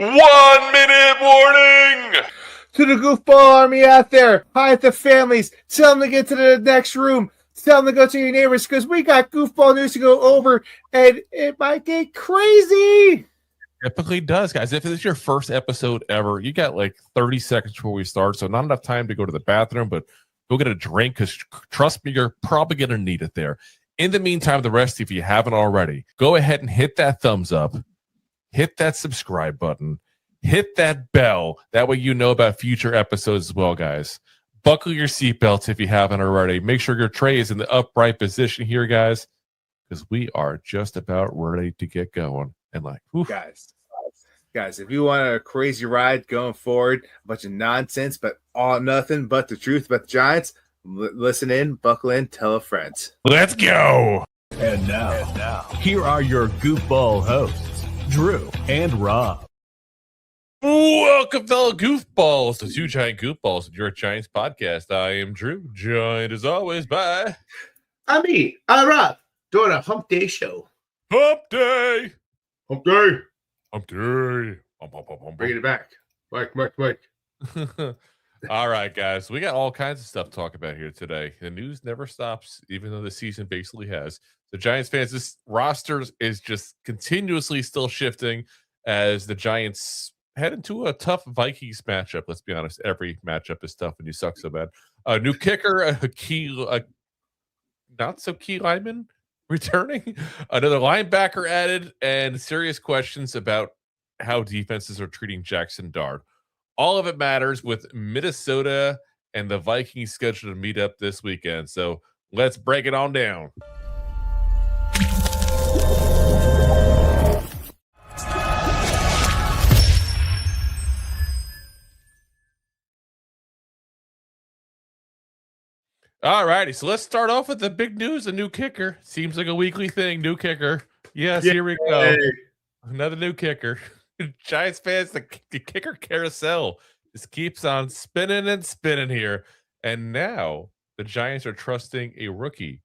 1 minute warning! To the goofball army out there, hi at the families, tell them to get to the next room, tell them to go to your neighbors, because we got goofball news to go over, and it might get crazy. Typically does, guys. If it's your first episode ever, you got like 30 seconds before we start, so not enough time to go to the bathroom, but go get a drink, because trust me, you're probably going to need it there. In the meantime, the rest, if you haven't already, go ahead and hit that thumbs up, hit that subscribe button, hit that bell. That way you know about future episodes as well, guys. Buckle your seatbelts if you haven't already. Make sure your tray is in the upright position here, guys, because we are just about ready to get going. And like, whew. Guys, if you want a crazy ride going forward, a bunch of nonsense, but all nothing but the truth about the Giants, listen in, buckle in, tell a friend. Let's go. And now, here are your goofball hosts, Drew and Rob. Welcome, fellow goofballs, to Two Giant Goofballs, your Giants podcast. I am Drew, joined as always by... I'm me, I'm Rob, doing a hump day show. Hump Day! Hump day! Hump Day! Bring it back. Mike. All right, guys. We got all kinds of stuff to talk about here today. The news never stops, even though the season basically has. The Giants fans, this roster is just continuously still shifting as the Giants head into a tough Vikings matchup. Let's be honest. Every matchup is tough when you suck so bad. A new kicker, a not so key lineman returning, another linebacker added, and serious questions about how defenses are treating Jackson Dart. All of it matters with Minnesota and the Vikings scheduled to meet up this weekend. So let's break it on down. All righty, so let's start off with the big news, a new kicker. Seems like a weekly thing, new kicker. Yes, Here we go. Another new kicker. Giants fans, the kicker carousel just keeps on spinning and spinning here. And now the Giants are trusting a rookie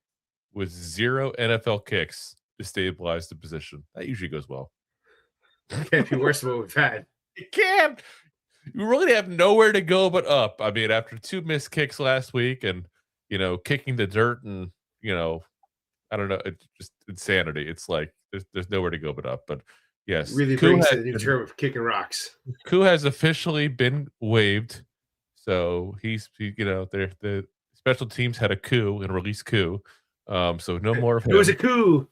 with 0 NFL kicks to stabilize the position. That usually goes well. Can't be worse than what we've had. It can't. You really have nowhere to go but up. I mean, after 2 missed kicks last week and, kicking the dirt and, I don't know, it's just insanity. It's like there's nowhere to go but up. But yes, really brings the new term of kicking rocks. Koo has officially been waived, so the special teams had a coup and released Koo, so no more of him. It was a coup.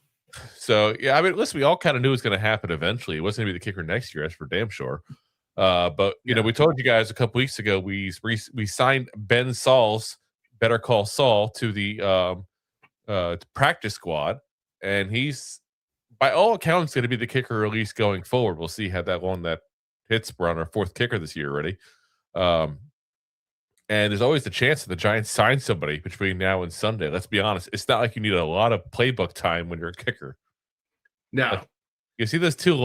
So yeah, I mean, listen, we all kind of knew it was going to happen eventually. It wasn't going to be the kicker next year, that's for damn sure. But we told you guys a couple weeks ago we signed Ben Sauls, Better Call Saul, to the practice squad, and he's by all accounts going to be the kicker at least going forward. We'll see how that one that hits. We're on our 4th kicker this year already. And there's always the chance that the Giants sign somebody between now and Sunday. Let's be honest. It's not like you need a lot of playbook time when you're a kicker. No. Like, you see those two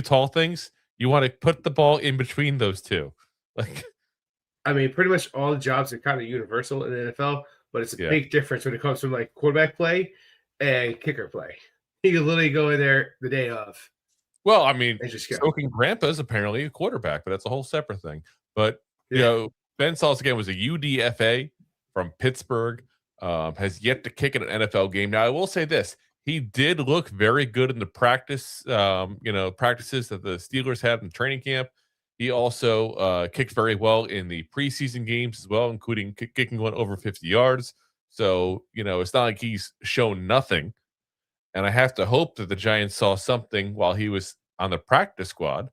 tall things? You want to put the ball in between those two. Like, I mean, pretty much all the jobs are kind of universal in the NFL, but it's a big difference when it comes from like quarterback play and kicker play. You can literally go in there the day of. Well, I mean, Smoking Grandpa's apparently a quarterback, but that's a whole separate thing. But, Ben Sauls, again, was a UDFA from Pittsburgh, has yet to kick in an NFL game. Now, I will say this. He did look very good in the practices that the Steelers had in training camp. He also kicked very well in the preseason games as well, including kicking one over 50 yards. So, it's not like he's shown nothing. And I have to hope that the Giants saw something while he was on the practice squad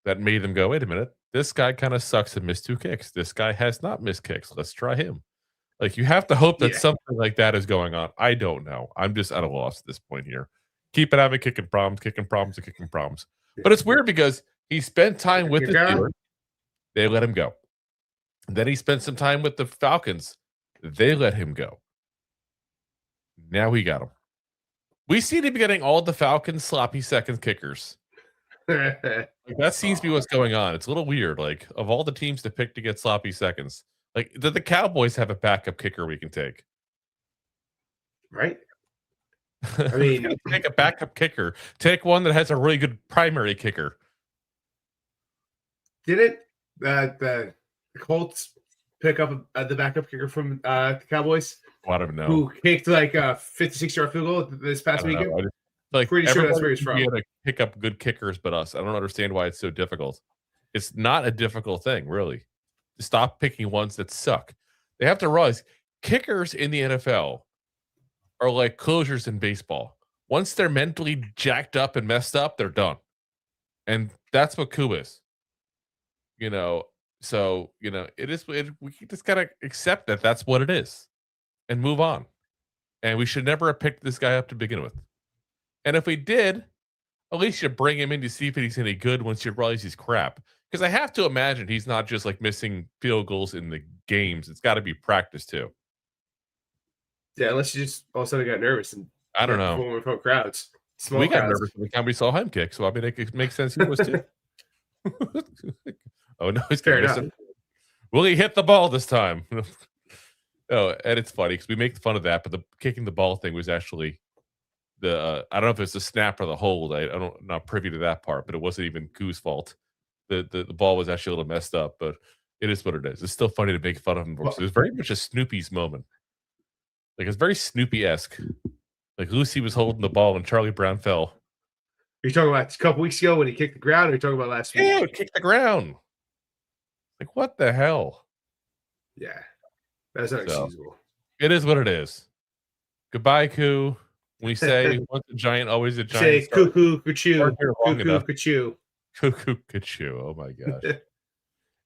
that made them go, wait a minute, this guy kind of sucks and missed 2 kicks. This guy has not missed kicks. Let's try him. Like, you have to hope that something like that is going on. I don't know. I'm just at a loss at this point here. Keep it having kicking problems. But it's weird because he spent time with the Steelers. They let him go. And then he spent some time with the Falcons. They let him go. Now we got him. We seem to be getting all the Falcons sloppy second kickers. That seems to be what's going on. It's a little weird. Like, of all the teams to pick to get sloppy seconds, like, do the Cowboys have a backup kicker we can take? Right? I mean, take a backup kicker. Take one that has a really good primary kicker. Didn't the Colts pick up the backup kicker from the Cowboys? I don't know. Who kicked like a 56-yard field goal this past weekend? Like, pretty sure that's where he's from. We had to pick up good kickers, but us. I don't understand why it's so difficult. It's not a difficult thing, really. Stop picking ones that suck. They have to realize kickers in the NFL are like closers in baseball. Once they're mentally jacked up and messed up, they're done. And that's what Koo is. So, it is. We just got to accept that that's what it is and move on. And we should never have picked this guy up to begin with. And if we did, at least you bring him in to see if he's any good once you realize he's crap. Because I have to imagine he's not just like missing field goals in the games. It's got to be practice too. Yeah, unless you just all of a sudden got nervous and I don't know. In front of crowds. We got nervous every time we saw him kick, so I mean it makes sense he was too. Oh no, he's gonna miss him. Will he hit the ball this time? Oh, and it's funny because we make fun of that, but the kicking the ball thing was actually I don't know if it's the snap or the hold. I'm not privy to that part, but it wasn't even Koo's fault. The ball was actually a little messed up, but it is what it is. It's still funny to make fun of him. It was very much a Snoopy's moment. Like it's very Snoopy-esque. Like Lucy was holding the ball and Charlie Brown fell. Are you talking about a couple weeks ago when he kicked the ground, or are you talking about last week? Yeah, he kicked the ground. Like what the hell? Yeah, that's not excusable. It is what it is. Goodbye, Koo. We say once a giant, always a giant. Say cuckoo, ka-choo, cuckoo, ka-choo. Cuckoo, ka-choo. Oh my gosh.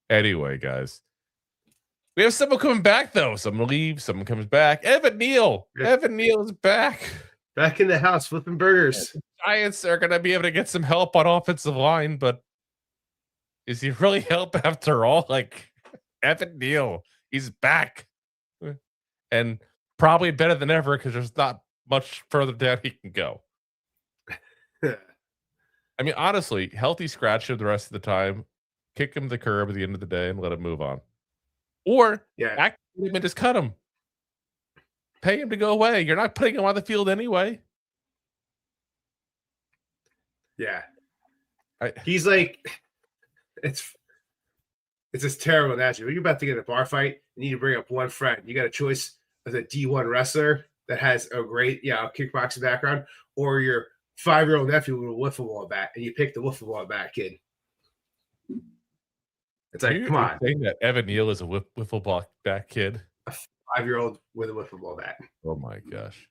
Anyway, guys. We have someone coming back, though. Someone leaves, someone comes back. Evan Neal. Yeah. Evan Neal is back. Back in the house, flipping burgers. The Giants are going to be able to get some help on offensive line, but is he really help after all? Like, Evan Neal, he's back. And probably better than ever because there's not much further down he can go. I mean, honestly, healthy scratch him the rest of the time, kick him to the curb at the end of the day, and let him move on. Or activate him and just cut him. Pay him to go away. You're not putting him on the field anyway. Yeah. He's like, it's just terrible analogy. When you're about to get in a bar fight, you need to bring up one friend. You got a choice as a D1 wrestler that has a great kickboxing background, or your 5-year-old nephew with a wiffle ball bat, and you pick the wiffle ball bat kid. It's like, come on. Saying that Evan Neal is a wiffle ball bat kid? A 5-year-old with a wiffle ball bat. Oh my gosh.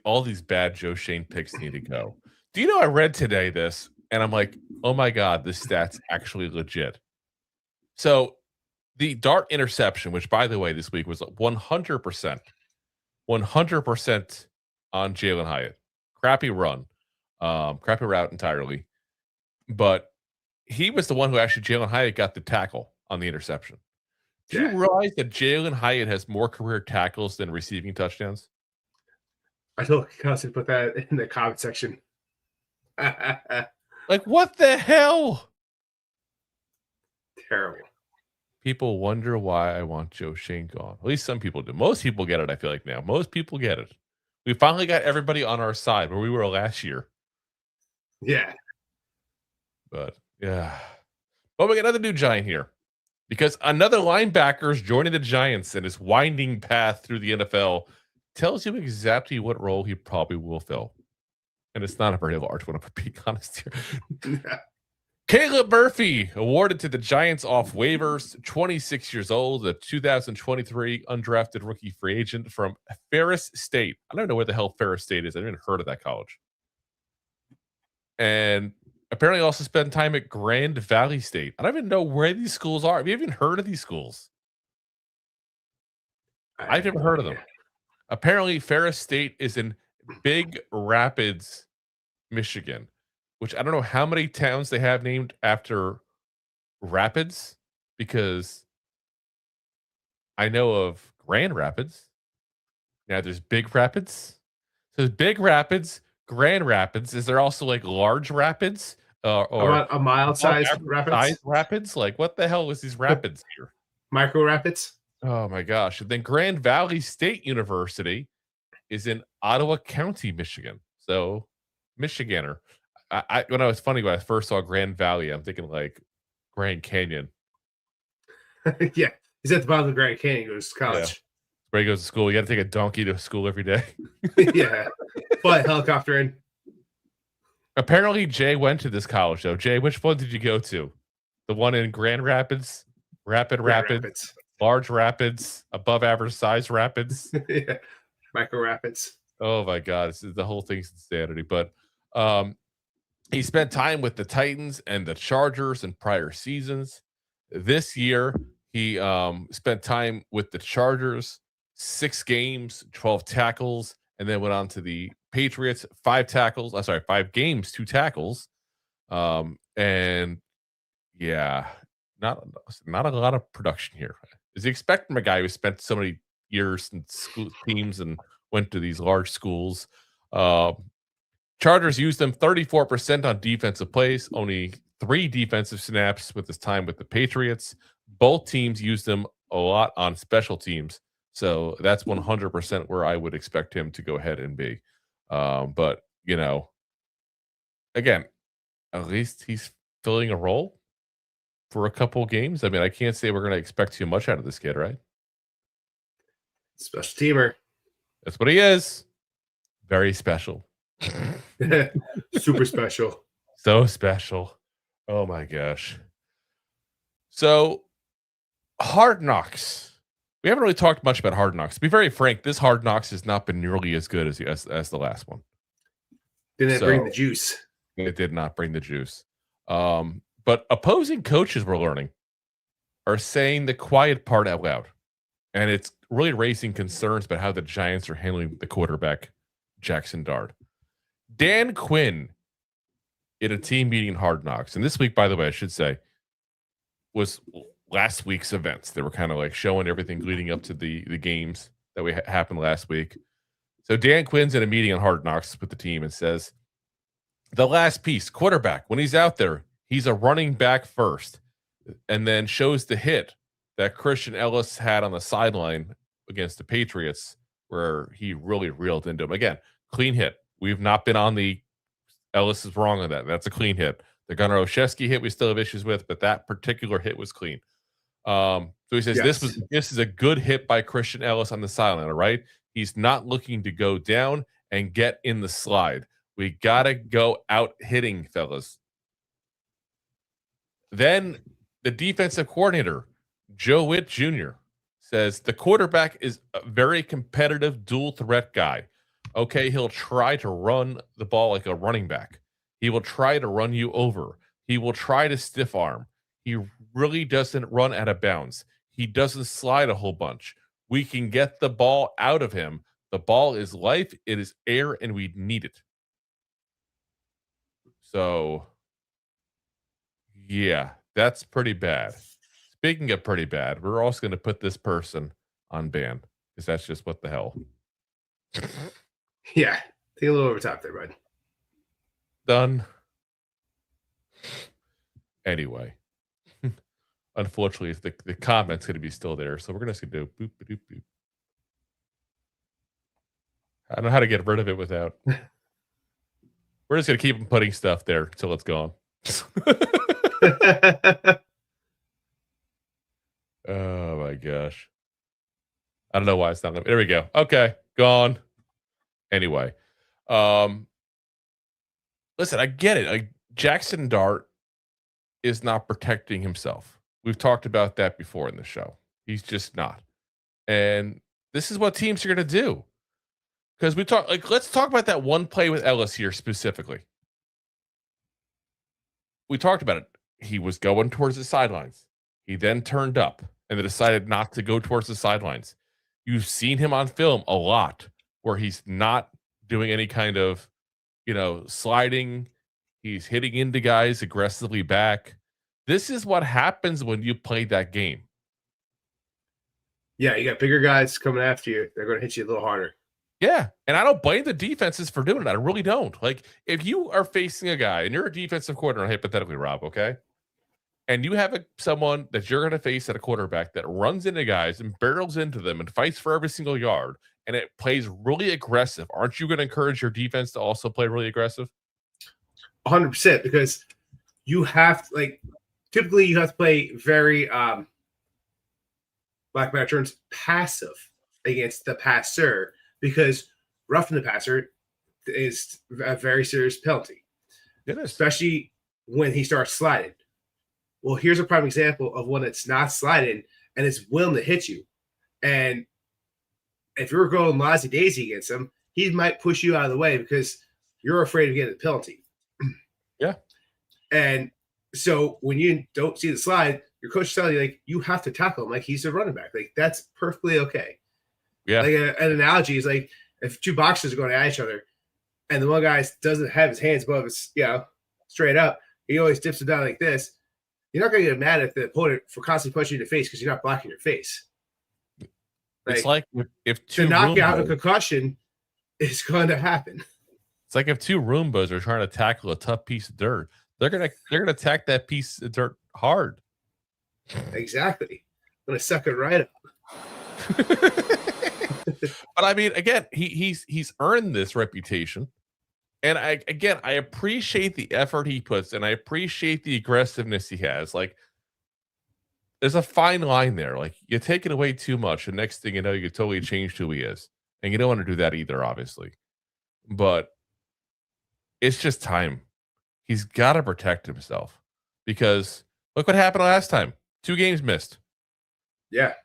All these bad Joe Shane picks need to go. Do you know I read today this, and I'm like, oh my God, this stat's actually legit. So the dart interception, which by the way, this week was 100% on Jalen Hyatt. Crappy run. Crappy route entirely. But he was the one who actually, Jalen Hyatt got the tackle on the interception. Do you realize that Jalen Hyatt has more career tackles than receiving touchdowns? I told Kelsey to put that in the comment section. Like, what the hell? Terrible. People wonder why I want Joe Shane gone. At least some people do. Most people get it, I feel like now. Most people get it. We finally got everybody on our side where we were last year. Yeah. But, yeah. But we got another new Giant here. Because another linebacker is joining the Giants, and his winding path through the NFL tells you exactly what role he probably will fill. And it's not a very large one, to be honest here. Caleb Murphy, awarded to the Giants off waivers, 26 years old, a 2023 undrafted rookie free agent from Ferris State. I don't know where the hell Ferris State is. I haven't even heard of that college. And apparently also spent time at Grand Valley State. I don't even know where these schools are. Have you even heard of these schools? I've never heard of them. Apparently, Ferris State is in Big Rapids, Michigan, which I don't know how many towns they have named after rapids, because I know of Grand Rapids. Now there's Big Rapids. So there's Big Rapids, Grand Rapids. Is there also like large rapids? Or a mild-sized rapids? Like, what the hell is these rapids here? Micro rapids? Oh my gosh. And then Grand Valley State University is in Ottawa County, Michigan. So Michiganer. When I first saw Grand Valley, I'm thinking like Grand Canyon. Yeah, he's at the bottom of the Grand Canyon. He goes to college. Yeah. Where he goes to school. You got to take a donkey to school every day. Yeah, fly a helicopter in. Apparently, Jay went to this college, though. Jay, which one did you go to? The one in Grand Rapids? Rapids. Large Rapids? Above average size Rapids? Yeah, Micro Rapids. Oh, my God. The whole thing's insanity. But he spent time with the Titans and the Chargers in prior seasons. This year, he spent time with the Chargers, 6 games, 12 tackles, and then went on to the Patriots, 5 games, 2 tackles. And yeah, not a lot of production here. Is he expecting a guy who spent so many years in school teams and went to these large schools? Chargers used them 34% on defensive plays, only 3 defensive snaps with his time with the Patriots. Both teams used him a lot on special teams. So that's 100% where I would expect him to go ahead and be. But, again, at least he's filling a role for a couple games. I mean, I can't say we're going to expect too much out of this kid, right? Special teamer. That's what he is. Very special. Super special. So special. Oh, my gosh. So, Hard Knocks. We haven't really talked much about Hard Knocks. To be very frank, this Hard Knocks has not been nearly as good as the last one. Didn't bring the juice. It did not bring the juice. But opposing coaches, we're learning, are saying the quiet part out loud. And it's really raising concerns about how the Giants are handling the quarterback, Jackson Dart. Dan Quinn, in a team meeting Hard Knocks, and this week, by the way, I should say, was last week's events. They were kind of like showing everything leading up to the games that happened last week. So Dan Quinn's in a meeting on Hard Knocks with the team and says, the last piece, quarterback, when he's out there, he's a running back first, and then shows the hit that Christian Ellis had on the sideline against the Patriots where he really reeled into him. Again, clean hit. We've not been on the Ellis is wrong on that. That's a clean hit. The Gunnar Olszewski hit we still have issues with, but that particular hit was clean. So he says this is a good hit by Christian Ellis on the sideline, all right? He's not looking to go down and get in the slide. We got to go out hitting, fellas. Then the defensive coordinator, Joe Witt Jr., says the quarterback is a very competitive dual threat guy. Okay, he'll try to run the ball like a running back. He will try to run you over. He will try to stiff arm. He really doesn't run out of bounds. He doesn't slide a whole bunch. We can get the ball out of him. The ball is life. It is air, and we need it. So, yeah, that's pretty bad. Speaking of pretty bad, we're also going to put this person on ban because that's just what the hell. Yeah, take a little over top there, bud. Done. Anyway, unfortunately, the comment's going to be still there, so we're just going to do boop, boop, boop. I don't know how to get rid of it without. We're just going to keep putting stuff there until it's gone. Oh, my gosh. I don't know why it's not. There we go. Okay, gone. Anyway. Listen, I get it. Like, Jackson Dart is not protecting himself. We've talked about that before in the show. He's just not. And this is what teams are going to do. Because let's talk about that one play with Ellis here specifically. We talked about it. He was going towards the sidelines. He then turned up and then decided not to go towards the sidelines. You've seen him on film a lot where he's not doing any kind of, sliding. He's hitting into guys aggressively back. This is what happens when you play that game. Yeah, you got bigger guys coming after you. They're going to hit you a little harder. Yeah, and I don't blame the defenses for doing it. I really don't. Like, if you are facing a guy, and you're a defensive coordinator, hypothetically, Rob, okay? And you have someone that you're going to face at a quarterback that runs into guys and barrels into them and fights for every single yard, and it plays really aggressive. Aren't you going to encourage your defense to also play really aggressive? 100%, because you have to, typically you have to play very black man terms passive against the passer because roughing the passer is a very serious penalty. It is. Especially when he starts sliding. Well, here's a prime example of one that's not sliding and is willing to hit you. And if you're going lazy-daisy against him, he might push you out of the way because you're afraid of getting a penalty. Yeah. And so when you don't see the slide, your coach is telling you, like, you have to tackle him like he's a running back. Like, that's perfectly okay. Yeah. Like, an analogy is like if two boxers are going at each other and the one guy doesn't have his hands above his, straight up, he always dips it down like this. You're not going to get mad at the opponent for constantly punching you in the face because you're not blocking your face. It's like if two knockout and concussion is going to happen. It's like if two Roombas are trying to tackle a tough piece of dirt, they're gonna attack that piece of dirt hard. Exactly. I'm gonna suck it right up. But I mean, again, he's earned this reputation. And I appreciate the effort he puts, and I appreciate the aggressiveness he has. Like, there's a fine line there. Like, you take it away too much, and next thing you know, you totally change who he is. And you don't want to do that either, obviously. But it's just time. He's got to protect himself. Because look what happened last time. 2 games missed. Yeah.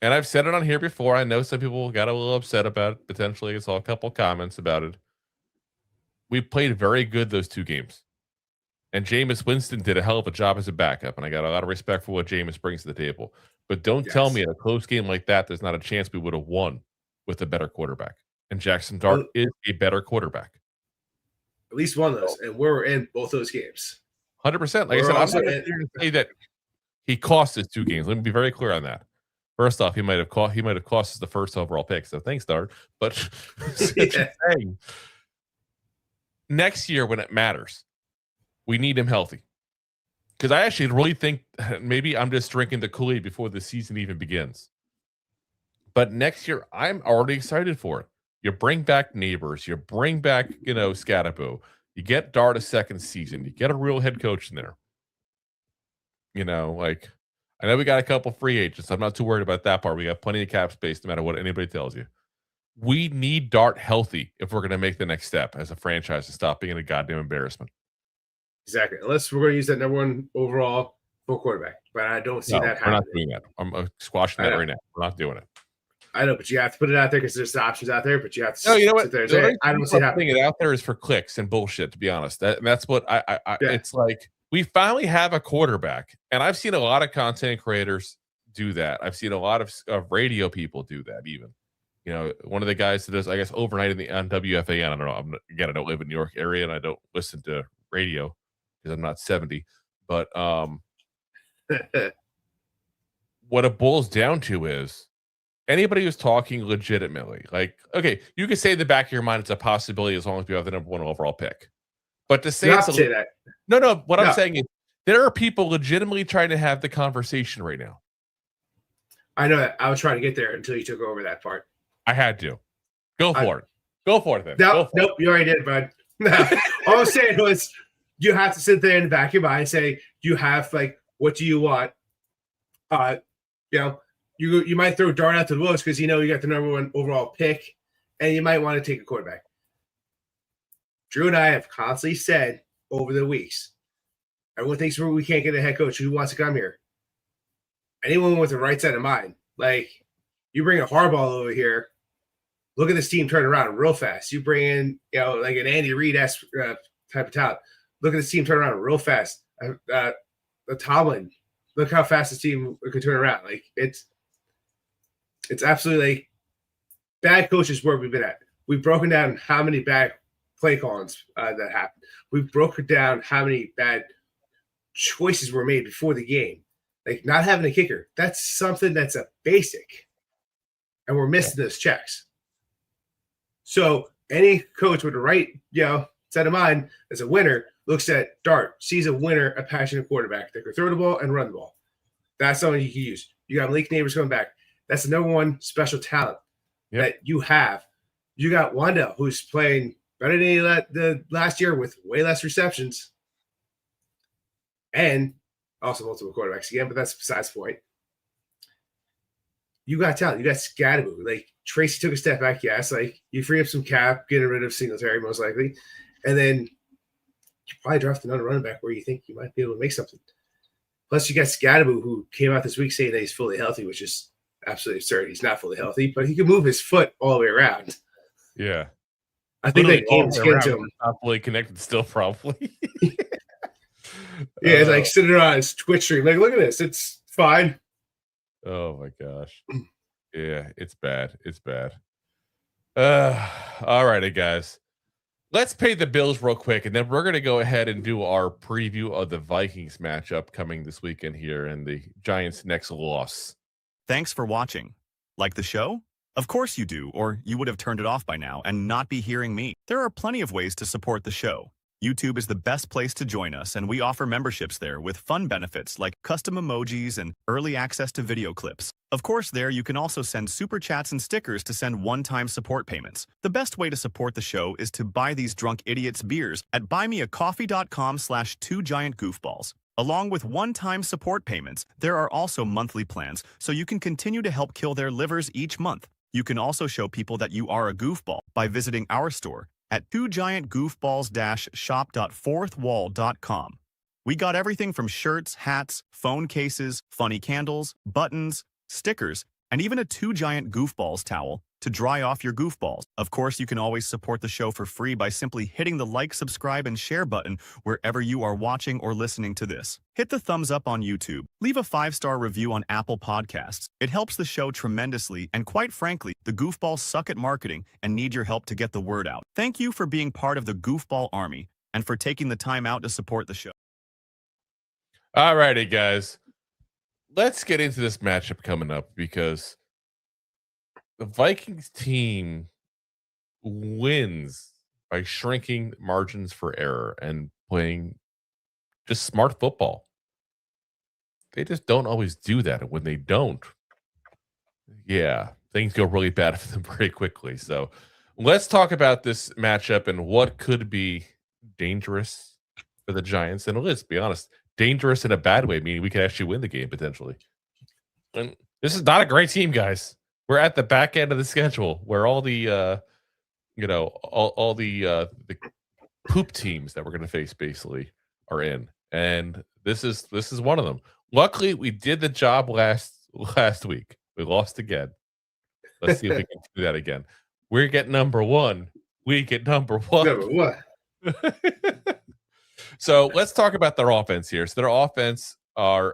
And I've said it on here before. I know some people got a little upset about it. Potentially, I saw a couple comments about it. We played very good those 2 games. And Jameis Winston did a hell of a job as a backup. And I got a lot of respect for what Jameis brings to the table. But don't tell me in a close game like that, there's not a chance we would have won with a better quarterback. And Jackson Dart is a better quarterback. At least one of those. And we're in both those games. 100%. Like I said, I'm not going to say that he cost us 2 games. Let me be very clear on that. First off, he might have cost us the first overall pick. So thanks, Dart. But next year when it matters, we need him healthy. Because I actually really think maybe I'm just drinking the Kool-Aid before the season even begins. But next year, I'm already excited for it. You bring back Neighbors. You bring back, Scatabo. You get Dart a second season. You get a real head coach in there. I know we got a couple free agents. I'm not too worried about that part. We got plenty of cap space no matter what anybody tells you. We need Dart healthy if we're going to make the next step as a franchise and stop being a goddamn embarrassment. Exactly. Unless we're going to use that number 1 overall for quarterback. But I don't see that happening. We're not doing that. I'm squashing that right now. We're not doing it. I know, but you have to put it out there because there's the options out there, but you have to sit there and say, I don't see that. Putting it out there is for clicks and bullshit, to be honest. That's what it's like. We finally have a quarterback, and I've seen a lot of content creators do that. I've seen a lot of radio people do that even. One of the guys that does, I guess, overnight on WFAN. I don't know. I don't live in New York area, and I don't listen to radio because I'm not 70. But what it boils down to is anybody who's talking legitimately, like, okay, you can say in the back of your mind it's a possibility as long as you have the number 1 overall pick. But to say that. No. What I'm saying is there are people legitimately trying to have the conversation right now. I know that. I was trying to get there until you took over that part. I had to. Go for it. Go for it then. Nope, you already did, bud. All I'm saying was you have to sit there in the back of your mind and say, you have, like, what do you want? You might throw Dart out to the wolves because you got the number 1 overall pick, and you might want to take a quarterback. Drew and I have constantly said over the weeks, everyone thinks we can't get a head coach who wants to come here. Anyone with the right side of mind, like, you bring a Harbaugh over here, look at this team turn around real fast. You bring in, like an Andy Reid-esque type of talent. Look at this team turn around real fast. The Tomlin, look how fast this team could turn around. Like, it's absolutely, like, bad coaches where we've been at. We've broken down how many bad play callings that happened. We've broken down how many bad choices were made before the game. Like, not having a kicker. That's something that's a basic. And we're missing those checks. So any coach with the right, set of mind as a winner looks at Dart, sees a winner, a passionate quarterback that can throw the ball and run the ball. That's something you can use. You got Malik Neighbors coming back. That's the number 1 special talent that you have. You got Wanda, who's playing better than the last year with way less receptions. and also multiple quarterbacks again, but that's besides the point. You got talent. You got Scatteroo. Like, Tracy took a step back, yes. Like, you free up some cap, getting rid of Singletary most likely, and then you probably draft another running back where you think you might be able to make something. Plus, you got Scatteroo, who came out this week saying that he's fully healthy, which is absolutely absurd. He's not fully healthy, but he can move his foot all the way around. Yeah. I think that game skin to him. Not fully connected still, probably. Yeah, it's like sitting on his Twitch stream. Like, look at this. It's fine. Oh, my gosh. Yeah, it's bad. It's bad. All righty, guys. Let's pay the bills real quick, and then we're going to go ahead and do our preview of the Vikings matchup coming this weekend here and the Giants' next loss. Thanks for watching. Like the show? Of course you do, or you would have turned it off by now and not be hearing me. There are plenty of ways to support the show. YouTube is the best place to join us, and we offer memberships there with fun benefits like custom emojis and early access to video clips. Of course, there you can also send super chats and stickers to send one-time support payments. The best way to support the show is to buy these drunk idiots beers at buymeacoffee.com/2giantgoofballs. Along with one-time support payments, there are also monthly plans, so you can continue to help kill their livers each month. You can also show people that you are a goofball by visiting our store at 2giantgoofballs-shop.fourthwall.com. We got everything from shirts, hats, phone cases, funny candles, buttons, stickers, and even a 2 Giant Goofballs towel to dry off your goofballs. Of course, you can always support the show for free by simply hitting the like, subscribe, and share button wherever you are watching or listening to this. Hit the thumbs up on YouTube. Leave a 5-star review on Apple Podcasts. It helps the show tremendously, and quite frankly, the goofballs suck at marketing and need your help to get the word out. Thank you for being part of the Goofball Army and for taking the time out to support the show. All righty, guys. Let's get into this matchup coming up because the Vikings team wins by shrinking margins for error and playing just smart football. They just don't always do that. And when they don't, yeah, things go really bad for them very quickly. So let's talk about this matchup and what could be dangerous for the Giants. And let's be honest, dangerous in a bad way, meaning we could actually win the game potentially. And this is not a great team, guys. We're at the back end of the schedule where all the, all the poop teams that we're going to face basically are in, and this is one of them. Luckily, we did the job last week. We lost again. Let's see if we can do that again. We get number one. We get number one. Number one. So let's talk about their offense here. So their offense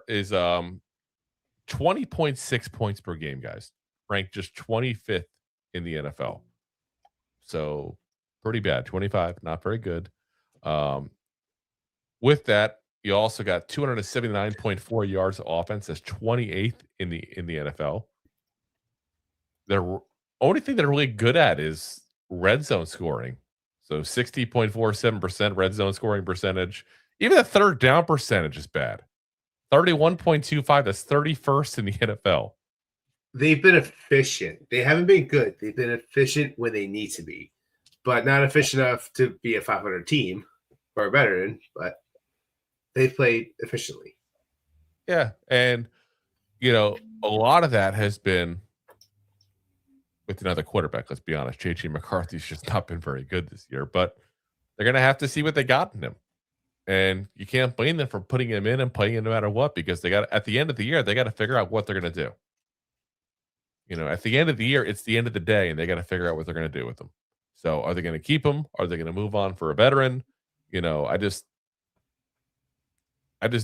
is 20.6 points per game, guys. Ranked just 25th in the NFL. So pretty bad. 25, not very good. With that, you also got 279.4 yards of offense. That's 28th in the NFL. The only thing they're really good at is red zone scoring. So 60.47% red zone scoring percentage. Even the third down percentage is bad. 31.25. That's 31st in the NFL. They've been efficient. They haven't been good. They've been efficient when they need to be, but not efficient enough to be a 500 team or better than, but they've played efficiently. Yeah. And, a lot of that has been with another quarterback. Let's be honest. J.J. McCarthy's just not been very good this year, but they're going to have to see what they got in him. And you can't blame them for putting him in and playing him no matter what, because at the end of the year, they got to figure out what they're going to do. At the end of the year, it's the end of the day, and they got to figure out what they're going to do with them. So are they going to keep him? Are they going to move on for a veteran? I just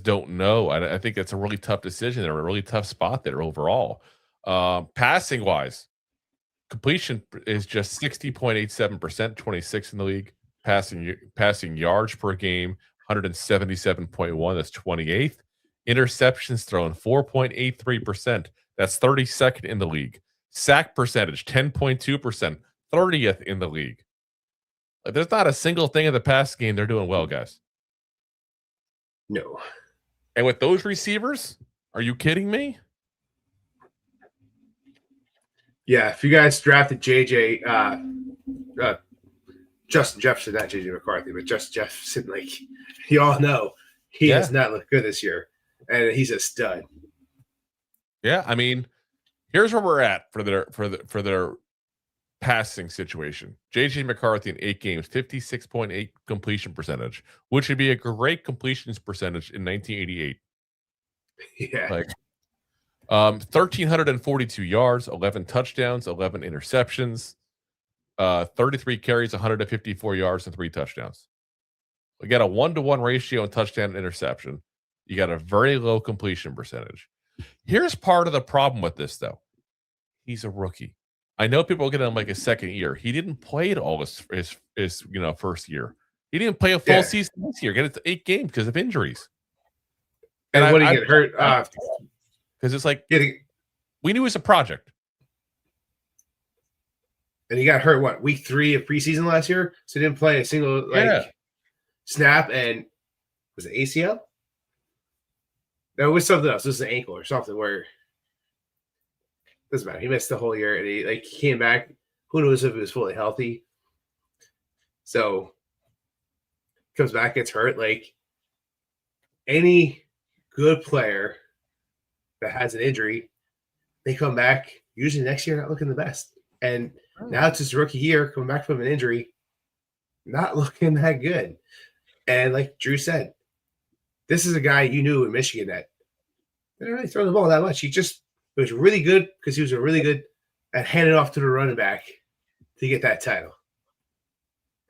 don't know. I think it's a really tough decision. They're in a really tough spot there overall. Passing wise, completion is just 60.87%, 26th in the league. Passing yards per game, 177.1. That's 28th. Interceptions thrown, 4.83%. That's 32nd in the league. Sack percentage, 10.2%, 30th in the league. There's not a single thing in the pass game they're doing well, guys. No. And with those receivers, are you kidding me? Yeah, if you guys drafted JJ, Justin Jefferson, not JJ McCarthy, but Justin Jefferson, like you all know, He has not looked good this year, and he's a stud. Yeah, I mean, here's where we're at for their passing situation. JJ McCarthy in 8 games, 56.8 completion percentage, which would be a great completions percentage in 1988. Yeah. Like 1,342 yards, 11 touchdowns, 11 interceptions, 33 carries, 154 yards, and 3 touchdowns. We got a 1-to-1 ratio in touchdown and interception. You got a very low completion percentage. Here's part of the problem with this, though. He's a rookie. I know people will get him like a second year. He didn't play it all his first year. He didn't play a full season this year. Get it to 8 games because of injuries. And when he get hurt, because it's like we knew it was a project. And he got hurt week 3 of preseason last year, so he didn't play a single snap. And was it ACL? No, it was something else. It was an ankle or something where doesn't matter. He missed the whole year, and he came back. Who knows if he was fully healthy? So comes back, gets hurt. Like any good player that has an injury, they come back usually next year not looking the best. And now it's his rookie year, coming back from an injury, not looking that good. And like Drew said, this is a guy you knew in Michigan that didn't really throw the ball that much. He was really good because he was really good at handing off to the running back to get that title.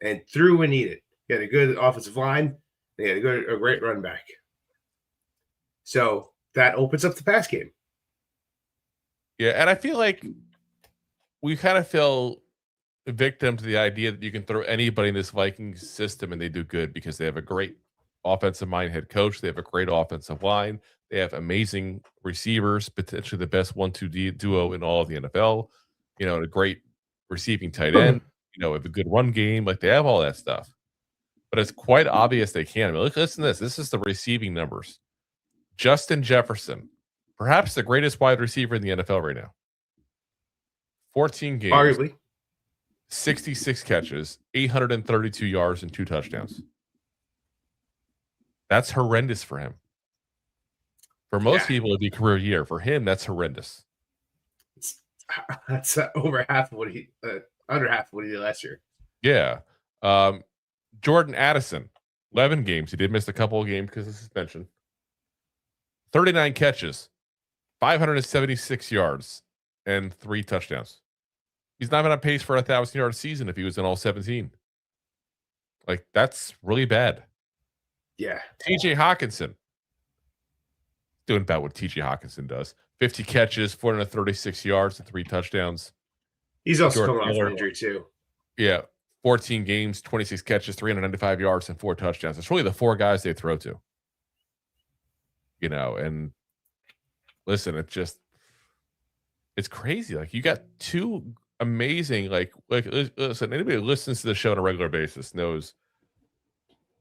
And threw when needed. He had a good offensive line. He had a great run back. So that opens up the pass game. Yeah, and I feel like we kind of fell victim to the idea that you can throw anybody in this Vikings system and they do good because they have a great offensive mind head coach. They have a great offensive line. They have amazing receivers, potentially the best 1-2 duo in all of the NFL. A great receiving tight end. Have a good run game. Like they have all that stuff. But it's quite obvious they can. I mean, listen to this. This is the receiving numbers. Justin Jefferson, perhaps the greatest wide receiver in the NFL right now. 14 games. Arguably. 66 catches, 832 yards, and 2 touchdowns. That's horrendous for him. For most people, it'd be career year. For him, that's horrendous. That's over half of what under half of what he did last year. Yeah. Jordan Addison, 11 games. He did miss a couple of games because of suspension. 39 catches, 576 yards, and 3 touchdowns. He's not even on pace for a 1,000-yard season if he was in all 17. Like, that's really bad. Yeah. TJ Hawkinson. Doing about what TJ Hawkinson does. 50 catches, 436 yards, and 3 touchdowns. He's also coming off an injury, too. Yeah. 14 games, 26 catches, 395 yards, and 4 touchdowns. It's really the 4 guys they throw to. And listen, it's crazy. Like, you got 2 amazing, listen, anybody who listens to the show on a regular basis knows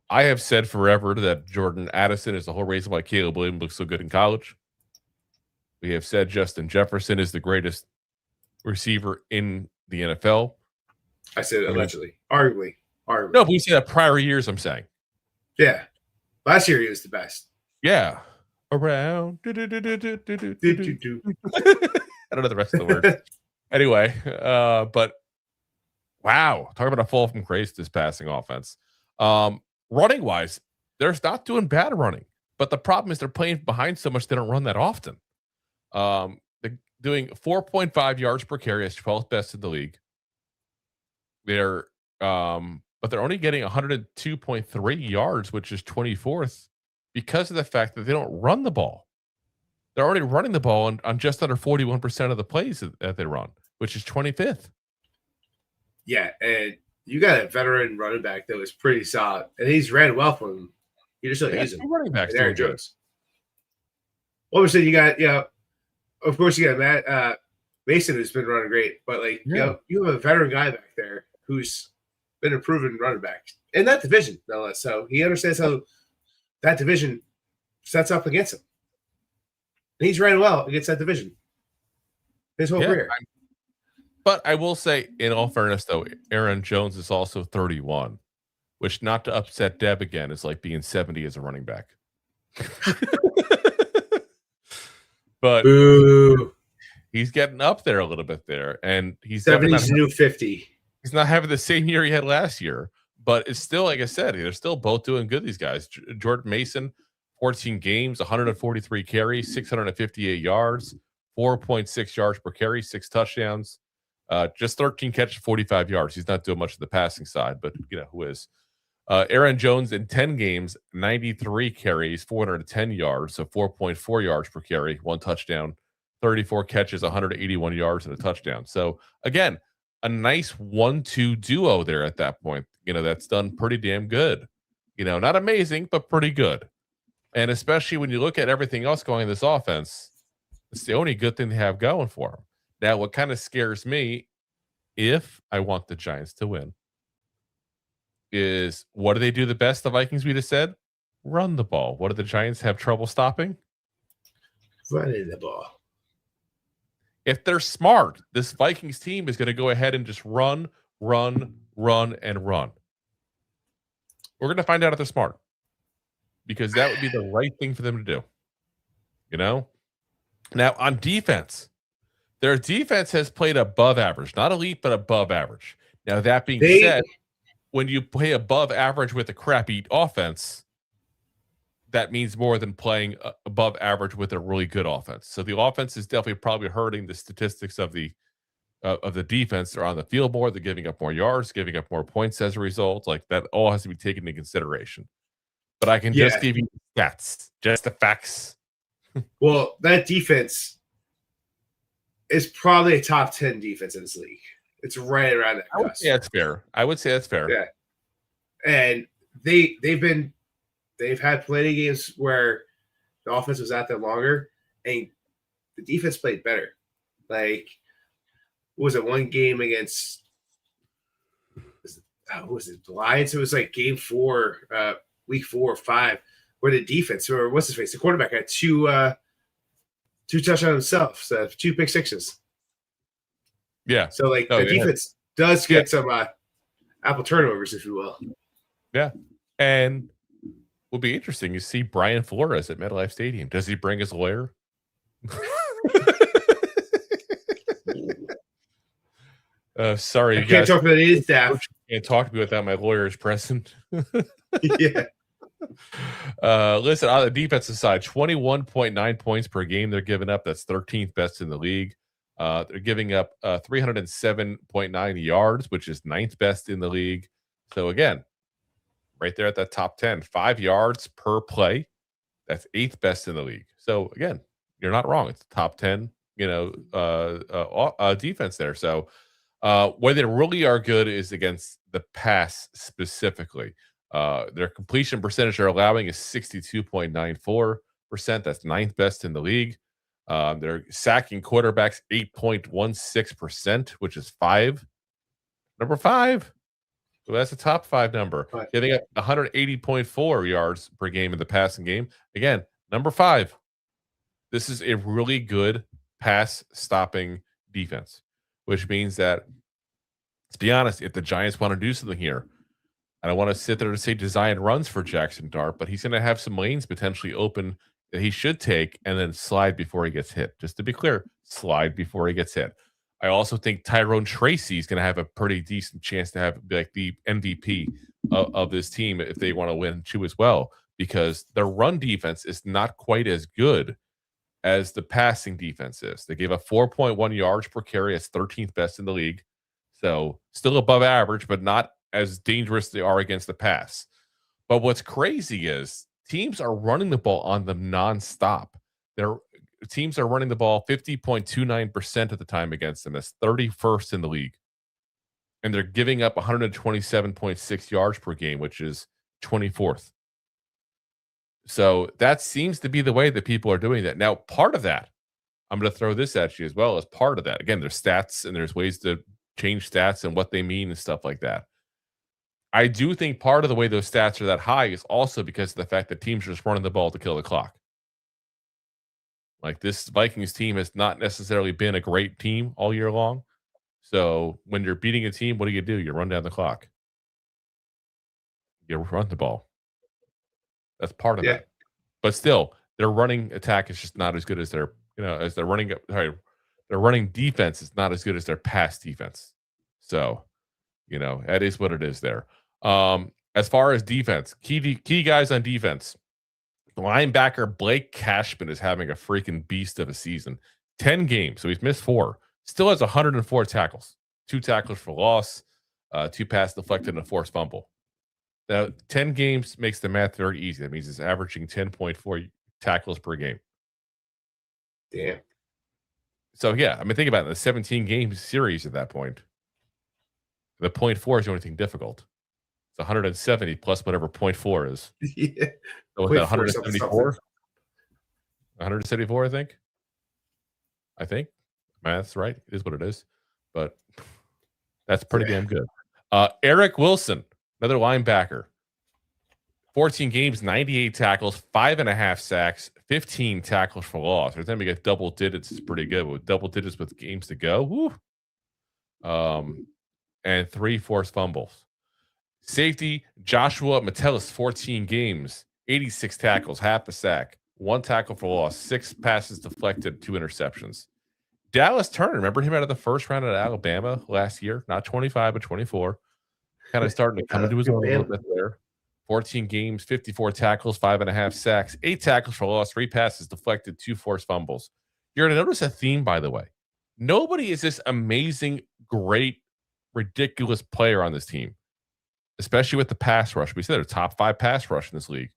I have said forever that Jordan Addison is the whole reason why Caleb Williams looks so good in college. We have said Justin Jefferson is the greatest receiver in the NFL. I said allegedly. Arguably. No, but we see that prior years, I'm saying. Yeah. Last year he was the best. Yeah. Around. I don't know the rest of the words. Anyway, but wow. Talk about a fall from grace, this passing offense. Running wise, they're not doing bad running, but the problem is they're playing behind so much they don't run that often. They're doing 4.5 yards per carry, as 12th best in the league. But they're only getting 102.3 yards, which is 24th, because of the fact that they don't run the ball. They're already running the ball on just under 41% of the plays that they run, which is 25th. Yeah, and you got a veteran running back that was pretty solid, and he's ran well for him. You just don't use him. Running backs, Aaron Jones. Obviously, you got of course you got Matt Mason, who's been running great, but you have a veteran guy back there who's been a proven running back in that division, no less. So he understands how that division sets up against him. And he's ran well against that division his whole career. But I will say, in all fairness, though, Aaron Jones is also 31, which, not to upset Deb again, is like being 70 as a running back. But Boo. he's getting up there a little bit there, and he's 70's new 50. He's not having the same year he had last year, but it's still, like I said, they're still both doing good. These guys, Jordan Mason, 14 games, 143 carries, 658 yards, 4.6 yards per carry, 6 touchdowns, just 13 catches, 45 yards. He's not doing much of the passing side, but who is? Aaron Jones in 10 games, 93 carries, 410 yards, so 4.4 yards per carry, 1 touchdown, 34 catches, 181 yards, and a touchdown. So again, a nice 1-2 duo there at that point. That's done pretty damn good. Not amazing, but pretty good. And especially when you look at everything else going in this offense, it's the only good thing they have going for them. Now, what kind of scares me, if I want the Giants to win, is what do they do the best? The Vikings, we just said, run the ball. What do the Giants have trouble stopping? Running the ball. If they're smart, this Vikings team is going to go ahead and just run, and run. We're going to find out if they're smart, because that would be the right thing for them to do. Now on defense, their defense has played above average, not elite, but above average. Now that being said, when you play above average with a crappy offense, that means more than playing above average with a really good offense. So the offense is definitely probably hurting the statistics of the defense. They're on the field more. They're giving up more yards, giving up more points as a result. Like, that all has to be taken into consideration. But I can just give you stats, just the facts. Well, that defense is probably a top 10 defense in this league. It's right around that. I would say that's fair. Yeah, and they've had plenty of games where the offense was out there longer and the defense played better. Like, was it one game against the Lions? It was like game 4, week 4 or 5, where the defense, or what's his face, the quarterback had two touchdowns himself, so 2 pick sixes. Yeah. So the defense does get some apple turnovers, if you will. Yeah, and will be interesting. You see Brian Flores at MetLife Stadium. Does he bring his lawyer? Sorry, you can't guys. Talk about his staff. Can't talk to me without my lawyers present. Yeah. Listen, on the defensive side, 21.9 points per game they're giving up. That's 13th best in the league. They're giving up 307.9 yards, which is 9th best in the league. So again, right there at that top 10, 5 yards per play. That's 8th best in the league. So again, you're not wrong. It's top 10, defense there. So where they really are good is against the pass specifically. Their completion percentage they're allowing is 62.94%. That's 9th best in the league. They're sacking quarterbacks 8.16%, which is number 5. So that's a top 5 number. Right. Getting up 180.4 yards per game in the passing game. Again, number 5. This is a really good pass stopping defense, which means that, let's be honest, if the Giants want to do something here, I don't want to sit there and say design runs for Jackson Dart, but he's going to have some lanes potentially open that he should take and then slide before he gets hit. Just to be clear, slide before he gets hit. I also think Tyrone Tracy is going to have a pretty decent chance to have like the MVP of this team if they want to win too as well, because their run defense is not quite as good as the passing defense is. They gave up 4.1 yards per carry. It's 13th best in the league. So still above average, but not as dangerous they are against the pass. But what's crazy is teams are running the ball on them nonstop. Their teams are running the ball 50.29% of the time against them. That's 31st in the league. And they're giving up 127.6 yards per game, which is 24th. So that seems to be the way that people are doing that. Now, part of that, I'm going to throw this at you as well as part of that. Again, there's stats and there's ways to change stats and what they mean and stuff like that. I do think part of the way those stats are that high is also because of the fact that teams are just running the ball to kill the clock. Like, this Vikings team has not necessarily been a great team all year long. So when you're beating a team, what do? You run down the clock. You run the ball. That's part of it. but still, their running attack is just not as good as their their running defense is not as good as their pass defense. So, that is what it is there. As far as defense, key guys on defense, linebacker Blake Cashman is having a freaking beast of a season. 10 games, so he's missed 4. Still has 104 tackles, 2 tackles for loss, 2 pass deflected, and a forced fumble. Now, 10 games makes the math very easy. That means he's averaging 10.4 tackles per game. Damn. So, yeah, think about it. The 17-game series at that point. The 0.4 is the only thing difficult. It's 170 plus whatever 0.4 is. Yeah. So with that 174? 174, I think. Math's right. It is what it is. But that's pretty damn good. Eric Wilson, another linebacker. 14 games, 98 tackles, 5.5 sacks, 15 tackles for loss. Every time we get double digits, it's pretty good. With double digits with games to go, woo. And 3 forced fumbles. Safety, Joshua Metellus, 14 games, 86 tackles, half a sack, 1 tackle for loss, 6 passes deflected, 2 interceptions. Dallas Turner, remember him out of the first round at Alabama last year? Not 25, but 24. Kind of starting to come into his own a little bit there. 14 games, 54 tackles, 5.5 sacks, 8 tackles for loss, 3 passes deflected, 2 forced fumbles. You're going to notice a theme, by the way. Nobody is this amazing, great, ridiculous player on this team, especially with the pass rush. We said they're top 5 pass rush in this league.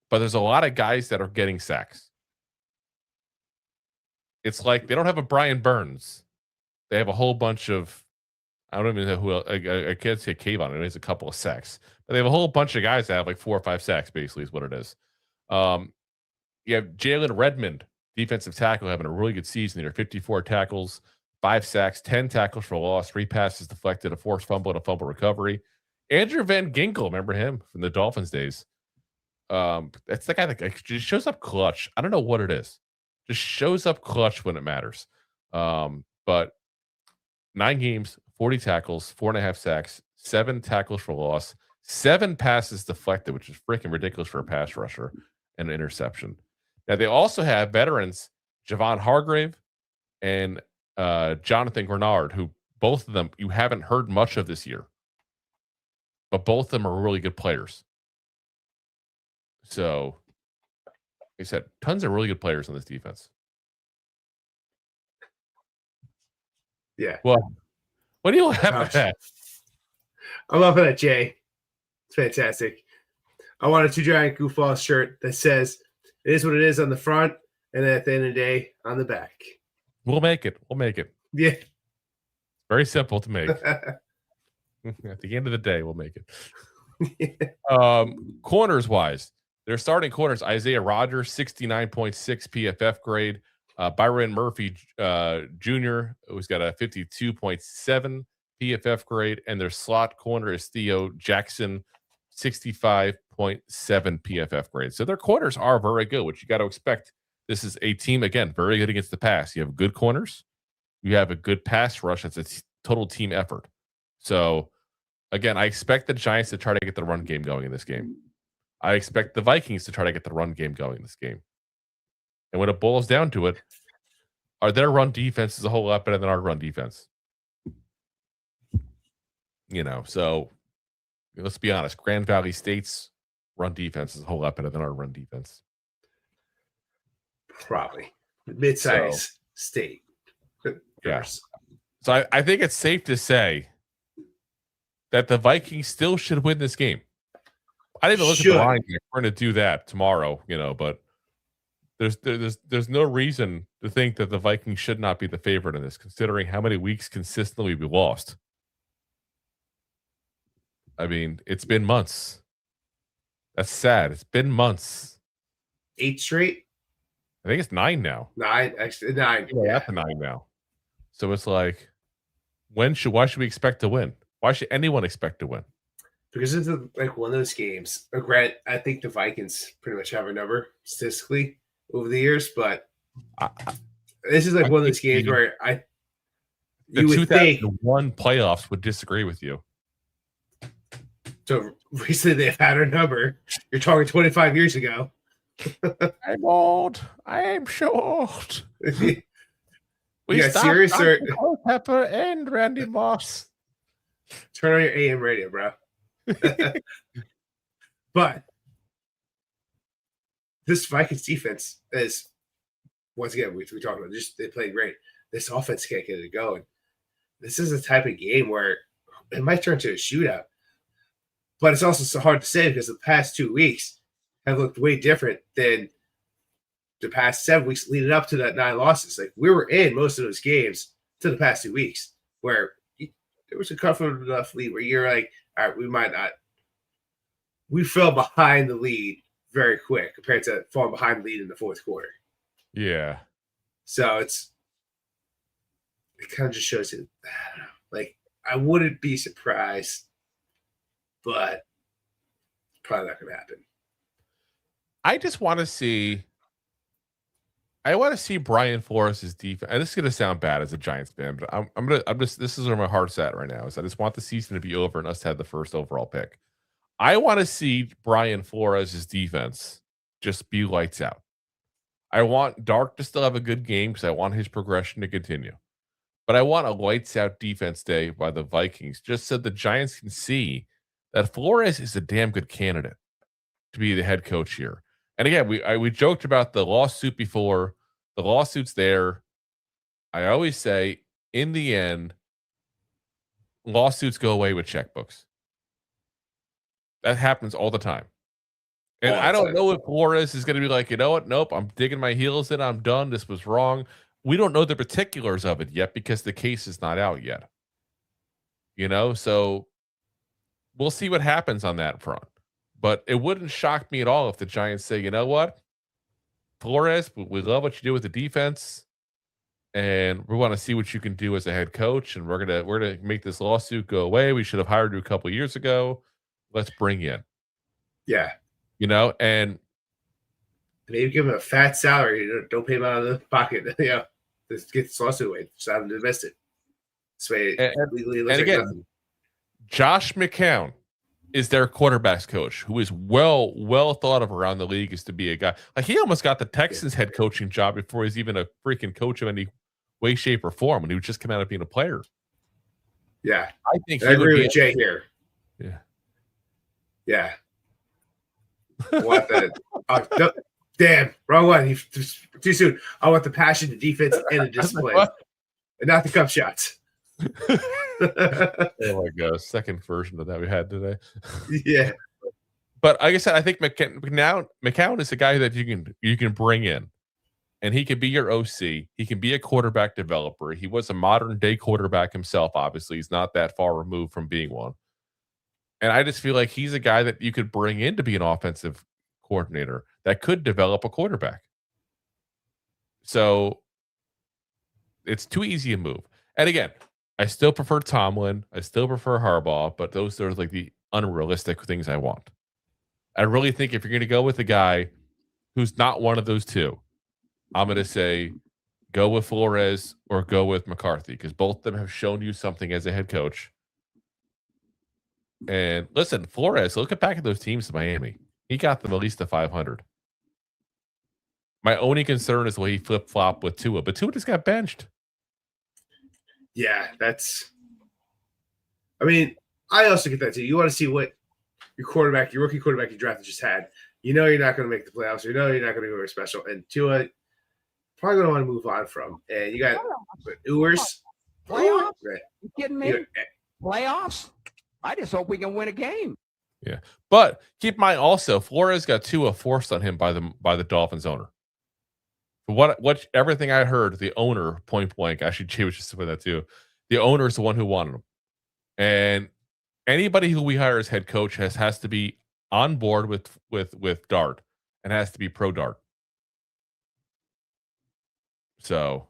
But there's a lot of guys that are getting sacks. It's like they don't have a Brian Burns. They have a whole bunch of, I don't even know who else. I can't say Kayvon. It has a couple of sacks. But they have a whole bunch of guys that have like 4 or 5 sacks, basically, is what it is. You have Jalen Redmond, defensive tackle, having a really good season here. 54 tackles, 5 sacks, 10 tackles for loss, 3 passes deflected, a forced fumble, and a fumble recovery. Andrew Van Ginkel, remember him from the Dolphins days? That's the guy that just shows up clutch. I don't know what it is. Just shows up clutch when it matters. But 9 games, 40 tackles, 4.5 sacks, 7 tackles for loss, 7 passes deflected, which is freaking ridiculous for a pass rusher, and an interception. Now, they also have veterans, Javon Hargrave and Jonathan Grenard, who both of them you haven't heard much of this year. But both of them are really good players. So, like I said, tons of really good players on this defense. Yeah. Well, what do you laugh at that? I'm laughing at Jay. It's fantastic. I want a 2 Giant Goofball shirt that says it is what it is on the front, and then at the end of the day, on the back. We'll make it. We'll make it. Yeah. Very simple to make. At the end of the day, we'll make it. Corners wise, their starting corners: Isaiah Rodgers, 69.6 PFF grade. Byron Murphy Jr., who's got a 52.7 PFF grade, and their slot corner is Theo Jackson, 65.7 PFF grade. So their corners are very good, which you got to expect. This is a team, again, very good against the pass. You have good corners. You have a good pass rush. It's a total team effort. So, again, I expect the Giants to try to get the run game going in this game. I expect the Vikings to try to get the run game going in this game. And when it boils down to it, their run defense is a whole lot better than our run defense. So let's be honest. Grand Valley State's run defense is a whole lot better than our run defense. Probably. Mid-size state. Yes. So I think it's safe to say that the Vikings still should win this game. I didn't even look at the line. We're going to do that tomorrow, but there's no reason to think that the Vikings should not be the favorite in this, considering how many weeks consistently we lost. I mean, it's been months. That's sad. It's been months. 8 straight? I think it's 9 now. 9, actually 9. Yeah, that's 9 now. So it's like, why should we expect to win? Why should anyone expect to win? Because it's like one of those games. Grant, I think the Vikings pretty much have a number statistically over the years, but this is like one of those games where the 2001 playoffs would disagree with you. So recently they've had a number. You're talking 25 years ago. I'm old. I am so old. You We got stopped serious or Dr. Culpepper and Randy Moss. turn on your AM radio, bro. But this Vikings defense is, once again, we talked about just they played great. This offense can't get it going. This is a type of game where it might turn to a shootout. But it's also so hard to say because the past 2 weeks have looked way different than the past 7 weeks leading up to that 9 losses. Like we were in most of those games to the past 2 weeks where there was a comfortable enough lead where you're like, all right, we might not. We fell behind the lead very quick compared to falling behind the lead in the fourth quarter. Yeah. So it kind of just shows it. I don't know. Like I wouldn't be surprised, but probably not going to happen. I just want to see. I want to see Brian Flores' defense. And this is going to sound bad as a Giants fan, but I'm just. This is where my heart's at right now. Is I just want the season to be over and us to have the first overall pick. I want to see Brian Flores' defense just be lights out. I want Dark to still have a good game because I want his progression to continue. But I want a lights out defense day by the Vikings just so the Giants can see that Flores is a damn good candidate to be the head coach here. And again, we joked about the lawsuit before. The lawsuit's there. I always say, in the end, lawsuits go away with checkbooks. That happens all the time. And I don't know if Flores is going to be like, you know what? Nope, I'm digging my heels in. I'm done. This was wrong. We don't know the particulars of it yet because the case is not out yet. So we'll see what happens on that front. But it wouldn't shock me at all if the Giants say, you know what? Flores, we love what you do with the defense. And we want to see what you can do as a head coach. And we're gonna make this lawsuit go away. We should have hired you a couple of years ago. Let's bring you in. Yeah. And maybe give him a fat salary. Don't pay him out of the pocket. Just get this lawsuit away. Just have him invest it. This way, legally looks like nothing. Josh McCown is their quarterbacks coach, who is well thought of around the league as to be a guy. Like he almost got the Texans head coaching job before he's even a freaking coach of any way, shape, or form. When he was just coming out of being a player. Yeah, I think I agree with Jay here. Yeah. I want that. No, damn, wrong one. Too soon. I want the passion, the defense, and the discipline, and not the cup shots. Oh my god, second version of that we had today. Yeah. But like I said, I think McCown is a guy that you can bring in, and he can be your OC. He can be a quarterback developer. He was a modern day quarterback himself. Obviously, he's not that far removed from being one. And I just feel like he's a guy that you could bring in to be an offensive coordinator that could develop a quarterback. So it's too easy a move. And again, I still prefer Tomlin. I still prefer Harbaugh, but those are like the unrealistic things I want. I really think if you're going to go with a guy who's not one of those two, I'm going to say go with Flores or go with McCarthy because both of them have shown you something as a head coach. And listen, Flores, look back at those teams in Miami. He got them at least to 500. My only concern is the way he flip-flopped with Tua, but Tua just got benched. Yeah, I also get that too. You want to see what your rookie quarterback you drafted just had. You're not going to make the playoffs. You're not going to go very special. And Tua, probably going to want to move on from. And you got Ewers. Playoffs? Right. You kidding me? Playoffs? I just hope we can win a game. Yeah, but keep in mind also, Flores got Tua forced on him by the Dolphins owner. What everything I heard, the owner point blank. Actually, Jay was just saying that too. The owner is the one who wanted him, and anybody who we hire as head coach has to be on board with Dart and has to be pro Dart. So,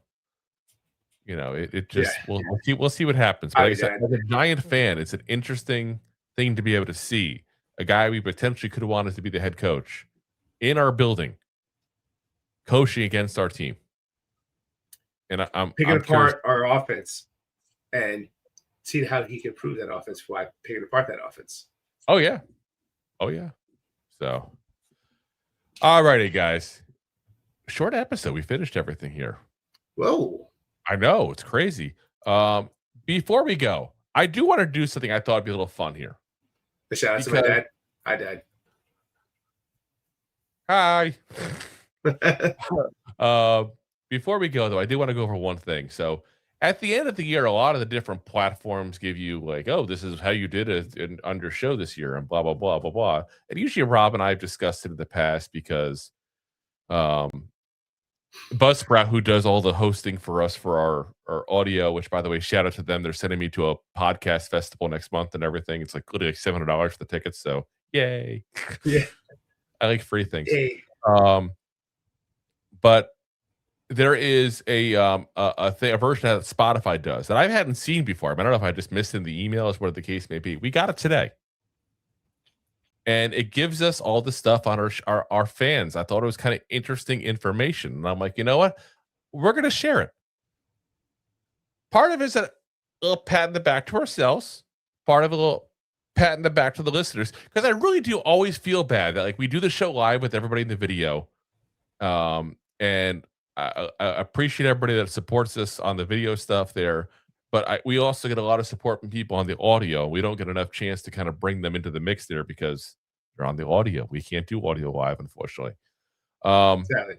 it just we'll see what happens. But like I said, as a Giant fan, it's an interesting thing to be able to see a guy we potentially could have wanted to be the head coach in our building, coaching against our team. And I'm picking apart our offense and seeing how he can improve that offense by picking apart that offense. Oh yeah. So, All righty, guys. Short episode. We finished everything here. Whoa. I know. It's crazy. Before we go, I do want to do something I thought would be a little fun here. A shout out to my dad. Hi, Dad. Hi. Before we go, though, I do want to go over one thing. So at the end of the year, a lot of the different platforms give you like, oh, this is how you did it on your show this year and blah, blah, blah, blah, blah. And usually Rob and I have discussed it in the past because Buzzsprout, who does all the hosting for us for our audio, which by the way, shout out to them. They're sending me to a podcast festival next month and everything. It's like literally like $700 for the tickets. So yay. Yeah. I like free things. Yay. But there is a version that Spotify does that I hadn't seen before. I don't know if I just missed in the emails, what the case may be. We got it today. And it gives us all the stuff on our fans. I thought it was kind of interesting information. And I'm like, you know what? We're going to share it. Part of it is a little pat in the back to ourselves. Part of it a little pat in the back to the listeners. Because I really do always feel bad that like we do the show live with everybody in the video. And I appreciate everybody that supports us on the video stuff there. But we also get a lot of support from people on the audio. We don't get enough chance to kind of bring them into the mix there because they're on the audio. We can't do audio live, unfortunately. Exactly.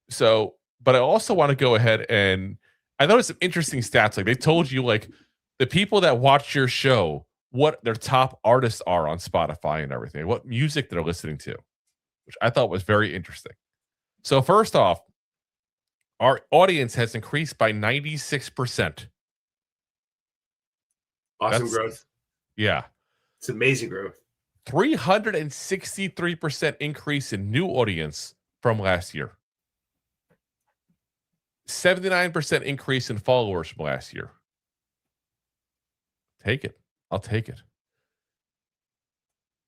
So, but I also want to go ahead and I noticed some interesting stats. Like they told you, like the people that watch your show, what their top artists are on Spotify and everything, what music they're listening to, which I thought was very interesting. So first off, our audience has increased by 96%. Awesome growth. Yeah. It's amazing growth. 363% increase in new audience from last year. 79% increase in followers from last year. Take it. I'll take it.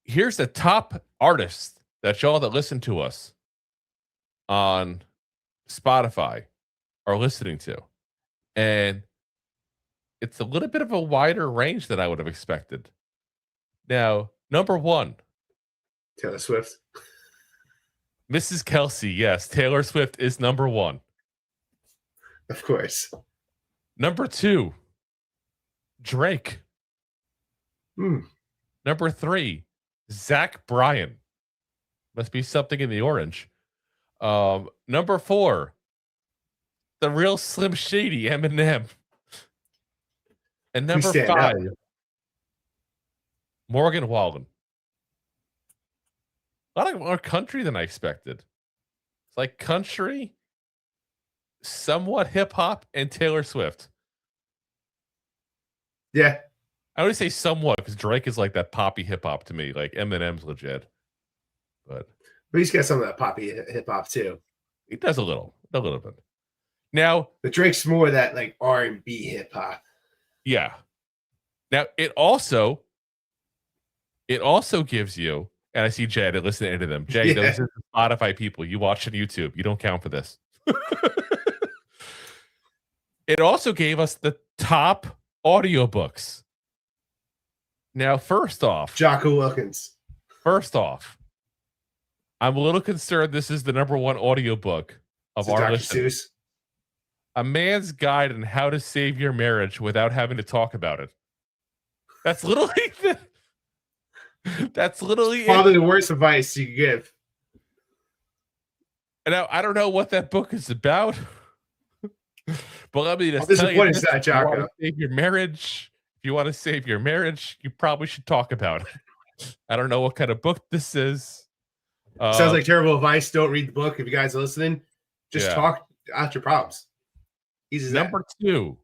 Here's the top artists that y'all that listen to us on Spotify are listening to. And it's a little bit of a wider range than I would have expected. Now, number one, Taylor Swift. Mrs. Kelsey, yes, Taylor Swift is number one. Of course. Number two, Drake. Number three, Zach Bryan. Must be something in the orange. Number four, the real Slim Shady, Eminem. And number five, Morgan Wallen. A lot more country than I expected. It's like country, somewhat hip hop, and Taylor Swift. Yeah. I would say somewhat because Drake is like that poppy hip hop to me. Like Eminem's legit. But he's got some of that poppy hip hop too. He does a little bit. Now, but Drake's more of that like R&B hip hop. Yeah. Now it also gives you, and I see Jay, I listen to any of them. Jay, those are Spotify people. You watch on YouTube. You don't count for this. It also gave us the top audiobooks. Now, first off, Jocko Wilkins. First off, I'm a little concerned this is the number one audiobook of our listeners. A Man's Guide on How to Save Your Marriage Without Having to Talk About It. That's literally probably the worst advice you can give. Now, I don't know what that book is about. But let me just tell you this, that, Jocko. Save your marriage. If you want to save your marriage, you probably should talk about it. I don't know what kind of book this is. Sounds like terrible advice. Don't read the book. If you guys are listening, just talk out your problems. Easy. Number two,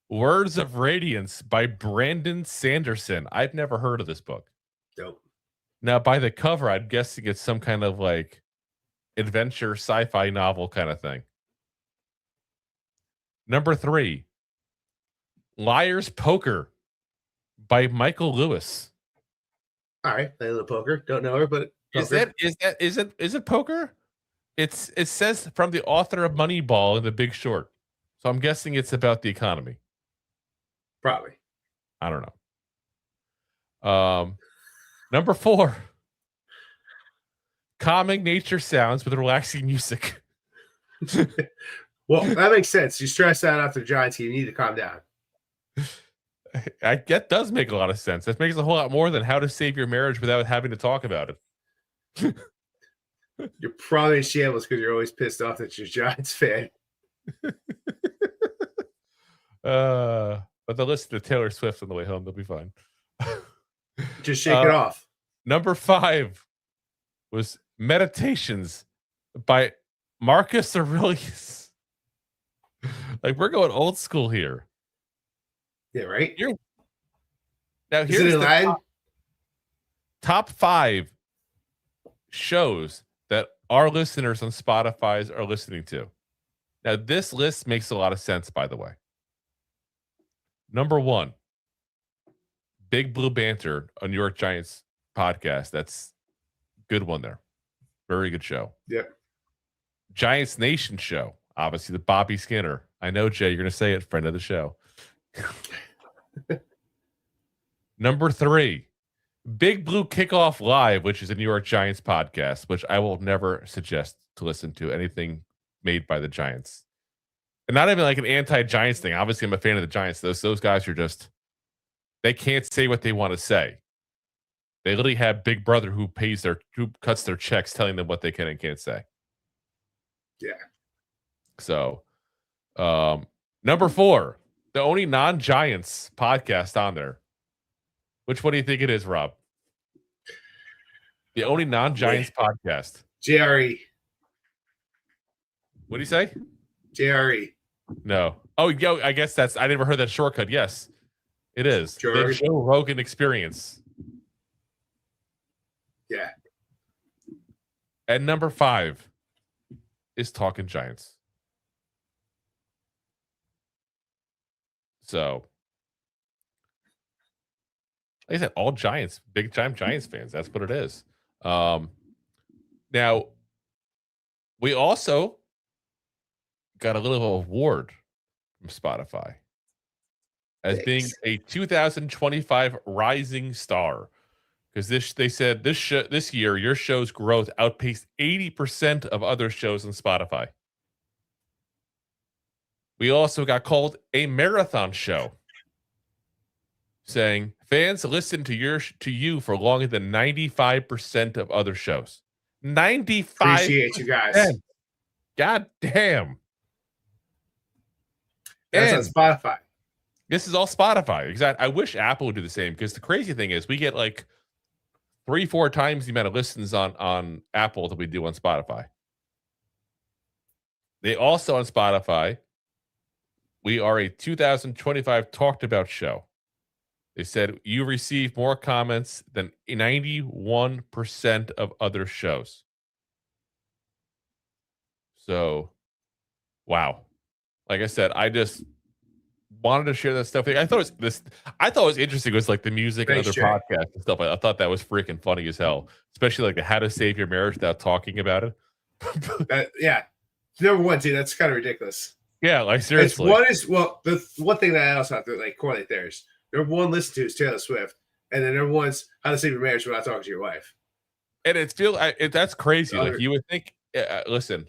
Words of Radiance by Brandon Sanderson. I've never heard of this book. Nope. Now, by the cover, I'm guessing it's some kind of like adventure sci-fi novel kind of thing. Number three, Liar's Poker by Michael Lewis. All right, play a little poker. Don't know her, but is it poker? It says from the author of Moneyball and The Big Short. So I'm guessing it's about the economy. Probably. I don't know. Number four, calming nature sounds with relaxing music. Well, that makes sense. You stress out after the Giants game, you need to calm down. That does make a lot of sense. That makes a whole lot more than how to save your marriage without having to talk about it. You're probably in shambles because you're always pissed off that you're a Giants fan. But they'll listen to Taylor Swift on the way home. They'll be fine. Just shake it off. Number 5 was Meditations by Marcus Aurelius. Like, we're going old school here. Yeah, right? Now, Is here's it in Latin? top 5 shows that our listeners on Spotify are listening to. Now, this list makes a lot of sense, by the way. Number 1, Big Blue Banter, a New York Giants podcast. That's a good one there. Very good show. Yep. Giants Nation show. Obviously, the Bobby Skinner. I know, Jay, you're going to say it, friend of the show. Number 3, Big Blue Kickoff Live, which is a New York Giants podcast, which I will never suggest to listen to anything made by the Giants. And not even like an anti-Giants thing. Obviously, I'm a fan of the Giants. Those guys are just, they can't say what they want to say. They literally have Big Brother who cuts their checks telling them what they can and can't say. Yeah. So, number 4, the only non-Giants podcast on there. Which one do you think it is, Rob? The only non-Giants podcast. JRE. What do you say? JRE. No. Oh, yo, I guess I never heard that shortcut. Yes, it is. The Joe Rogan Experience. Yeah. And number 5 is Talking Giants. So, like I said, all Giants, big time Giants fans. That's what it is. Now, we also got a little award from Spotify as being a 2025 Rising Star. Because they said this year, your show's growth outpaced 80% of other shows on Spotify. We also got called a marathon show, saying fans listen to you for longer than 95% of other shows. 95%. Appreciate you guys. God damn. That's on Spotify. This is all Spotify. Exactly. I wish Apple would do the same, because the crazy thing is we get like 3-4 times the amount of listens on Apple that we do on Spotify. They also on Spotify, we are a 2025 talked about show. They said you receive more comments than 91% of other shows. So, wow. Like I said, I just wanted to share that stuff. I thought it was interesting. It was like the music and other podcasts and stuff. I thought that was freaking funny as hell, especially like the how to save your marriage without talking about it. Yeah. Number 1, dude, that's kind of ridiculous. Yeah, like seriously. The one thing that I also have to like correlate there is number 1 listen to is Taylor Swift, and then number 1's how to save your marriage without talking to your wife. And that's crazy. Like you would think. Listen,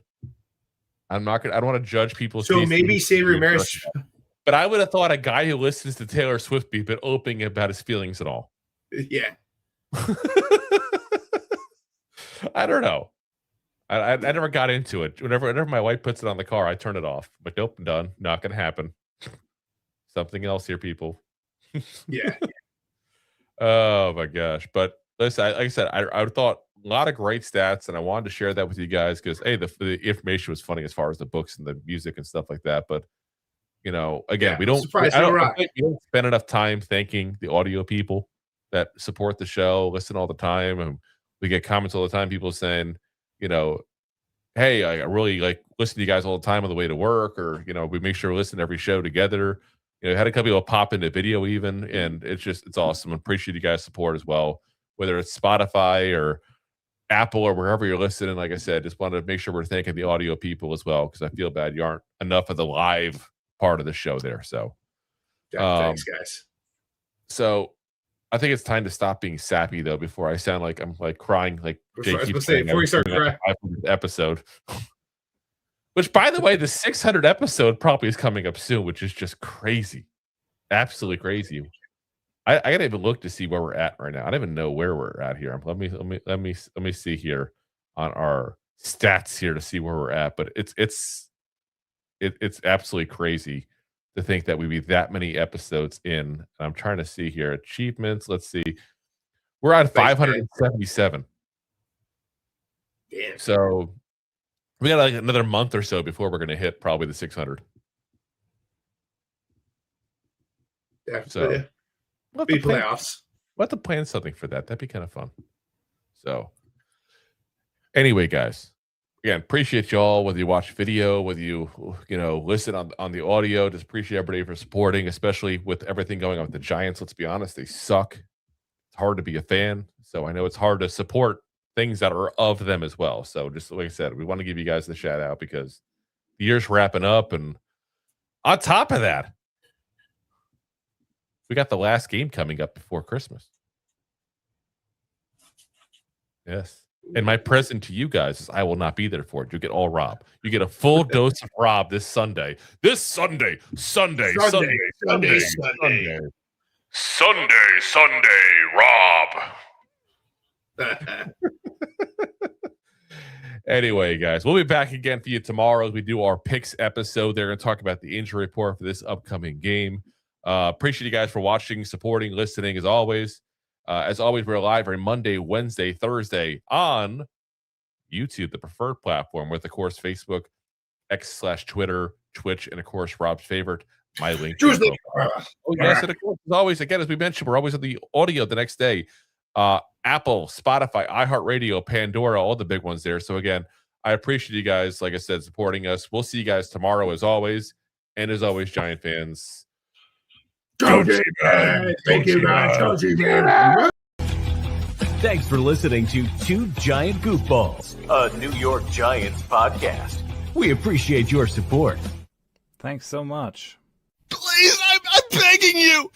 I don't want to judge people. So maybe save your marriage. But I would have thought a guy who listens to Taylor Swift be a bit open about his feelings at all. Yeah. I don't know. I never got into it. Whenever my wife puts it on the car, I turn it off. But nope, I'm done. Not going to happen. Something else here, people. Yeah. Oh my gosh. But listen, like I said, I thought a lot of great stats, and I wanted to share that with you guys because, hey, the information was funny as far as the books and the music and stuff like that. But, you know, again, we don't spend enough time thanking the audio people that support the show, listen all the time. And we get comments all the time, people saying, you know, hey, I really like listen to you guys all the time on the way to work, or, you know, we make sure we listen to every show together. You know, had a couple people pop into video even, and it's awesome. Appreciate you guys' support as well, whether it's Spotify or Apple or wherever you're listening. Like I said, just wanted to make sure we're thanking the audio people as well, because I feel bad you aren't enough of the live part of the show there. So thanks, guys. So I think it's time to stop being sappy though before I sound like I'm like crying like Jake keeps saying before you start crying. Episode. Which, by the way, the 600 episode probably is coming up soon, which is just crazy, absolutely crazy. I gotta even look to see where we're at right now. I don't even know where we're at here. Let me see here on our stats here to see where we're at. But it's absolutely crazy to think that we'd be that many episodes in. And I'm trying to see here achievements. Let's see, we're at 577. Damn. So we got like another month or so before we're going to hit probably the 600. Yeah. So Yeah. Be playoffs. We'll have to plan something for that. That'd be kind of fun. So anyway, guys, again, appreciate y'all, whether you watch video, whether you listen on the audio. Just appreciate everybody for supporting, especially with everything going on with the Giants. Let's be honest, they suck. It's hard to be a fan. So I know it's hard to support things that are of them as well. So just like I said, we want to give you guys the shout out because the year's wrapping up. And on top of that, we got the last game coming up before Christmas. Yes. And my present to you guys is I will not be there for it. You get all Rob. You get a full dose of Rob this Sunday. This Sunday, Rob. Anyway, guys, we'll be back again for you tomorrow as we do our picks episode. They're going to talk about the injury report for this upcoming game. Appreciate you guys for watching, supporting, listening as always. We're live every Monday, Wednesday, Thursday on YouTube, the preferred platform, with, of course, Facebook, X/Twitter, Twitch, and, of course, Rob's favorite, my link. Oh, yes, and of course, as always, again, as we mentioned, we're always on the audio the next day. Apple, Spotify, iHeartRadio, Pandora, all the big ones there. So, again, I appreciate you guys, like I said, supporting us. We'll see you guys tomorrow, as always. And as always, Giant fans, Go G-Man! Thank you, guys. Go G-Man! Thanks for listening to Two Giant Goofballs, a New York Giants podcast. We appreciate your support. Thanks so much. Please, I'm begging you.